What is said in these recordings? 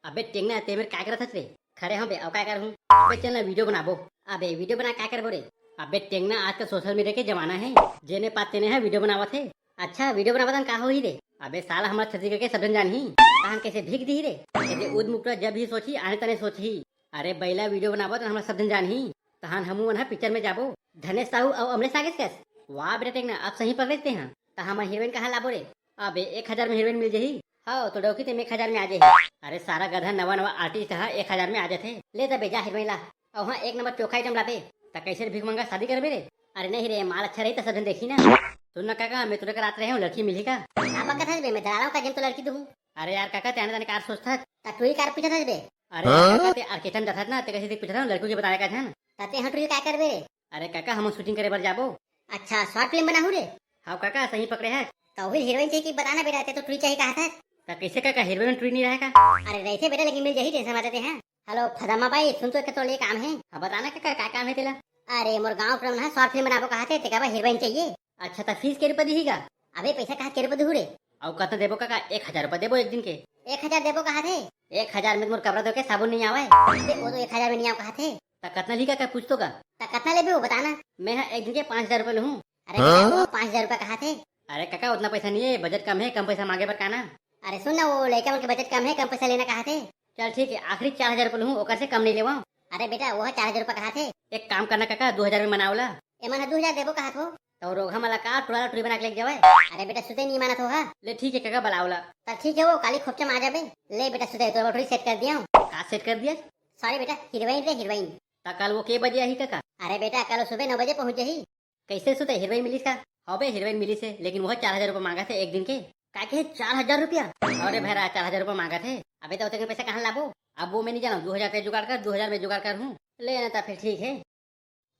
अबे टेंगना ते मेरे क्या करत रे? खड़े हम बे अब क्या करूं? अबे चल ना वीडियो बनाबो। अबे वीडियो बना क्या करबो रे? अबे टेंगना आजकल सोशल मीडिया के जमाना है। जेने पाते ने है वीडियो बनावत है। अच्छा वीडियो बनावत का हो ही रे? अबे साला हमारा छत्तीसगढ़ के सबन जान ही। तान कैसे भीग दी रे? कैसे उद मुकरा जब ही सोची आने तने सोची। अरे बैला वीडियो बनावत हमारा सबन जान ही। तहान हमू मन पिक्चर में जाबो। धनेश साहू और अमरेश आगे कैस? वाह बेटा टेंगना आप सही पकड़ते हैं। तो हम हीरोइन कहाँ लाबो रे? अबे 1000 में हीरोइन मिल जाही। हाँ तो डौकी ते 1000 में आ जाही। अरे सारा गधा नवा नवा आर्टिस्ट है 1000 में आ जाते। ले जा बेजा हीरोइन ला। और हाँ एक नंबर चोखा आइटम लाते। तो कैसे भीख मंगा शादी करबे रे? अरे नहीं रे माल अच्छा रही तो सब देखी ना। सुन ना काका मैं तुझे रात रहे हूँ लड़की मिली का? आप कथा बे मैं दलालों का जिम तो लड़की दूँ। अरे यार काका तेने तने कार सोचता तू ही कार पूछा था बे। अरे काका ते आर्केस्ट्रा में जाता ना ते कैसे देख पूछा था लड़की के बताने का था ना। ताते हट क्या करबे? अरे काका हम शूटिंग करे बर जाबो। अच्छा शॉर्ट फिल्म बनाहू रे? हाँ काका सही पकड़े है। तो वही हीरोइन चाहिए कि बताना बेटा ते तो ट्री चाहिए कहा था। तो कैसे काका हीरोइन ट्री नहीं रहेगा? अरे रहते बेटा लेकिन मिल जाही टेंशन मत हैं। हेलो फदामा भाई सुन तो के तो ले काम है। हाँ बताना काका क्या काम है तेरा? अरे मोर गांव क्रम है शॉर्ट फिल्म बनाबो कहा थे ते का हीरोइन चाहिए। अच्छा तो फीस के रुपए दीहीगा? अबे पैसा कहा के रुपए दूँ रे? और कतना देबो काका 1000 रुपए देबो एक दिन के। 1000 देबो कहा थे? 1000 में मोर कपड़ा धो के साबुन नहीं आवे। वो तो 1000 में नहीं आव कहा थे। तो कतना ली काका पूछ तो का? तो कतना लेबे वो बताना। मैं एक दिन के 5000 रुपए लूँ। अरे वो 5000 रुपए कहा थे? अरे काका उतना पैसा नहीं है बजट कम है कम पैसा मांगे पर कहना। अरे सुन ना वो लड़का के बजट कम है कम पैसा लेना कहा थे। चल ठीक है आखिरी 4000 रुपए लूँ ओकर से कम नहीं लेवा। अरे बेटा वो 4000 रुपए कहा थे? एक काम करना काका 2000 में मनावला। ए माना 2000 देबो कहा थो? तो रोगा मला का टुरा टुरी बना के लेके जावे। अरे बेटा सुते नहीं माना तो हा। ले ठीक है काका बुलावला। तो ठीक है वो काली खोपचा में आ जाबे। ले बेटा सुते तो थोड़ी सेट कर दिया हूं। का सेट कर दिया? सॉरी बेटा हीरोइन रे हीरोइन। तो कल वो के बजे आई काका? अरे बेटा कल सुबह 9 बजे पहुंच जाही। कैसे सुते हीरोइन मिली का? अबे हीरोइन मिली से लेकिन वह 4000 रुपए मांगा थे एक दिन के। का के 4000 रुपया? अरे भैरा 4000 रुपए मांगा थे। अबे तो उतने पैसा कहाँ लाबो? अब वो मैं नहीं जाना 2000 पे जुगाड़ कर 2000 में जुगाड़ कर हूँ। ले ना फिर ठीक है।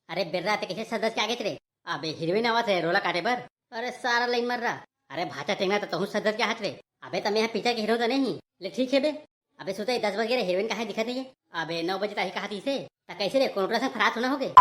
अरे बिर्रा ते कैसे सदस्य के आगे तेरे? अबे हीरोइन आवाज है रोला काटे पर। अरे सारा लाइन मर रहा। अरे भाचा टेंगना तो तू सदस्य के हाथ रे। अबे तब यहाँ पीछे के हीरो तो नहीं। ले ठीक है बे। अबे सोते 10 बजे हीरोइन कहाँ दिखा नहीं है? अबे 9 बजे ताही कहा थी से। तो कैसे रे कौन से फरात होना होगे?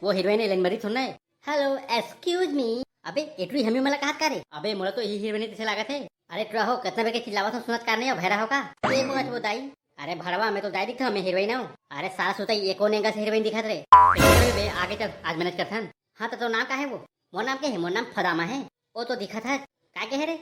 वो हीरोइन लाइन मरी थोड़ा है। Hello excuse me. अबे एटरी हमें मला कहात का रे? अबे मोला तो यही हीरोइन तैसे लागत है। अरे ट्रा हो कितना बेके चिल्लावत हो सुनत कार नहीं हो भैरा हो का? ये पहुंच वो दाई। अरे भड़वा मैं तो दाई दिखता हूं मैं हीरोइन हूं। अरे सारा सोता ये कौन एंगल से हीरोइन दिखत रे? बे आगे चल आज मैनेज करथन। हां तो नाम का है वो? मोर नाम के है मोर नाम फदामा है। वो तो दिखत है का के है रे?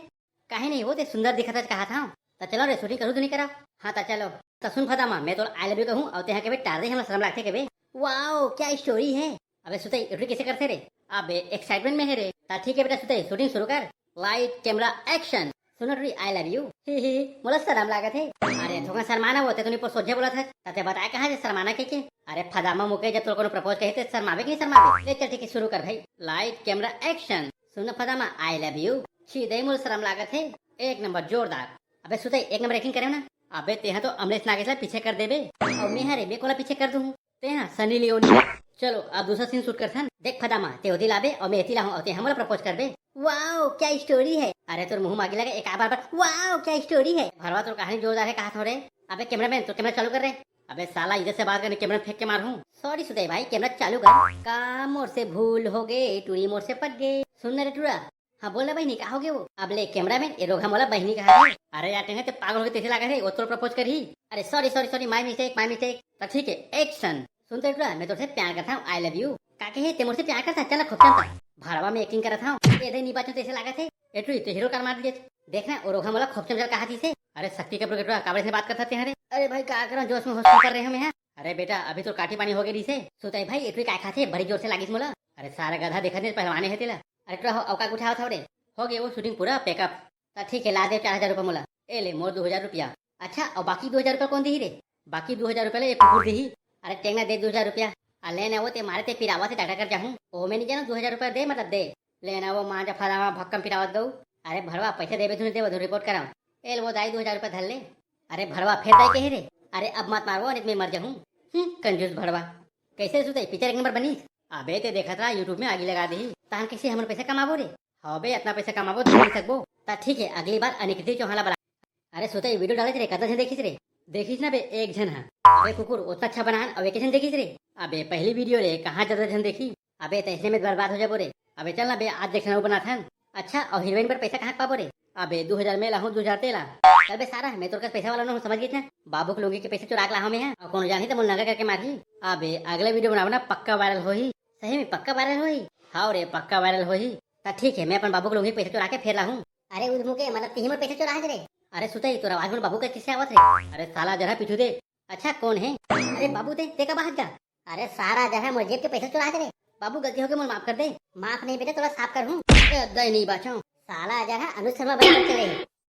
काहे नहीं वो ते सुंदर दिखत है कहा था। तो चलो रे शूटिंग करू तो नहीं करा? हां तो चलो। तो सुन फदामा मैं तो आई लव यू कहूं और ते के बे टार दे हमरा शर्म लागथे के बे। वाओ क्या स्टोरी है। अबे सुते एटरी कैसे करते रे? अबे एक्साइटमेंट में है रे। ता ठीक है बेटा सुते शूटिंग शुरू कर। Light camera action. सुनो रे आई लव यू। ही मोला शर्म लागत है। अरे थोड़ा शर्माना होते तो नहीं पर सोचे बोला था तते बताया कहां से शर्माना के? अरे फदामा मुके जब तो कोनो प्रपोज कहे थे शर्मावे कि नहीं शर्मावे? ले चल ठीक है शुरू कर भाई। Light camera action. सुनो फदामा आई लव यू। सीधे मोल शर्म लागत है। एक नंबर जोरदार। अबे सुते एक नंबर एक्टिंग करे ना। अबे तेहा तो अमरेश नागेश पीछे कर देबे और मैं हरे मैं कोला पीछे कर दूं। तेहा सनी लियोनी। चलो अब दूसरा सीन शूट करथन। देख फदामा ते होती लाबे और मैं एती लाहूं और ते हमरा प्रपोज करबे। वाओ क्या स्टोरी है। अरे तोर मुंह मांगी लगे एक बार वाओ क्या स्टोरी है। भरवा तो कहानी जोरदार है कहा थोड़े। अबे कैमरामैन तो कैमरा चालू कर रहे। अबे साला इधर से बात करने कैमरा फेंक के मार हूं। सॉरी सुदय भाई कैमरा चालू कर। काम मोर से भूल हो गए टूरी मोर से पट गए। सुन रे टूरा। हाँ बोल बहनी कहा होगे वो? अब ले कैमरामैन ये रोगा मोला बहनी कहा है। अरे यार टेंगे ते पागल हो गए तेरे लगा है वो तो प्रपोज कर ही। अरे sorry sorry sorry my mistake. तो ठीक है एक्शन। सुनते टूरा मैं तुझसे प्यार करता हूँ आई लव यू। काके है ते मोर से प्यार करता चल खूब चलता। भरवा में एक्टिंग करत हूं ये दे नी बात तेसे लागत है। एटू तो हीरो कर मार दिए। देखना और रोगा मोला खूब चल कहा थी से। अरे शक्ति के प्रोग्रेटवा काबड़े से बात करते हैं। अरे भाई क्या कर जोश में होश कर रहे हम यहाँ। अरे बेटा अभी तो काटी पानी हो गई से। सुताई भाई एटू क्या खाते बड़ी जोर से लागिस मोला। अरे सारा गधा देखा नहीं पहलवाने है तेला। अरे ट्रा औका उठाओ था रे। हो गए वो शूटिंग पूरा पैकअप। तो ठीक है ला दे 4000 रुपया मोला। ए ले मोर 2000 रुपया। अच्छा और बाकी 2000 रुपया कौन दी रे? बाकी 2000 रुपया ले कुकुर दी। अरे टेंगना दे 2000 रुपया। लेना वो ते मारे ते पिरावा से टाटा कर जाऊं ओ मैं नहीं जाना 2000 रुपया दे मतलब दे। लेना वो मां जा फलावा भक्कम पिरावत दो। अरे भरवा पैसे देबे तुने दे रिपोर्ट कराओ। एल वो दाई 2000 रुपया धर ले। अरे भरवा फिर दाई कहे रे। अरे अब मत मारो नहीं मैं मर जाऊं। कंजूस भरवा। कैसे सुते पिक्चर एक नंबर बनी। अबे ते देखा था यूट्यूब में आगे लगा दी। तान कैसे हमन पैसा कमाबो रे? हबे इतना पैसा कमाबो तो नहीं सकबो। ता ठीक है अगली बार अनिकृति चौहान बना। अरे सोते वीडियो डाले रे कदा से देखिस रे? देखिस ना बे एक जन है। अबे कुकुर उतना अच्छा बना और वेकेशन देखिस रे? अबे पहली वीडियो रे कहाँ ज्यादा जन देखी। अबे तैसे में बर्बाद हो जाबो रे। अबे चल ना बे आज देखना वो बना था। अच्छा और हीरोइन पर पैसा कहाँ पाबो रे? अबे 2000 में लाहूं 2000 तेला। चल बे सारा मैं तोर का पैसा वाला न हूं, समझ गई ना। बाबू के लोगी के पैसे चुरा के लाहो में है और कौन जानी तो मुल नंगा करके मारी। अबे अगले वीडियो बनावना पक्का वायरल होही। सही में पक्का वायरल होही। हाँ रे पक्का वायरल होही। तो ठीक है मैं अपन बाबू के लोगी पैसे चुरा के फेर लाहूं। अरे उस मुके मतलब तीन पैसे चुरा रे। अरे सुतई तोरा आवाज में बाबू का किससे आवत रे। अरे साला जरा पीछू दे। अच्छा कौन है। अरे बाबू ते का भाग जा। अरे सारा जरा मुझे के पैसे चुरा रे। बाबू गलती हो गई मुझे माफ कर दे। माफ नहीं बेटे थोड़ा साफ कर हूँ। नहीं बाचो साला जरा अनुज शर्मा बना चले।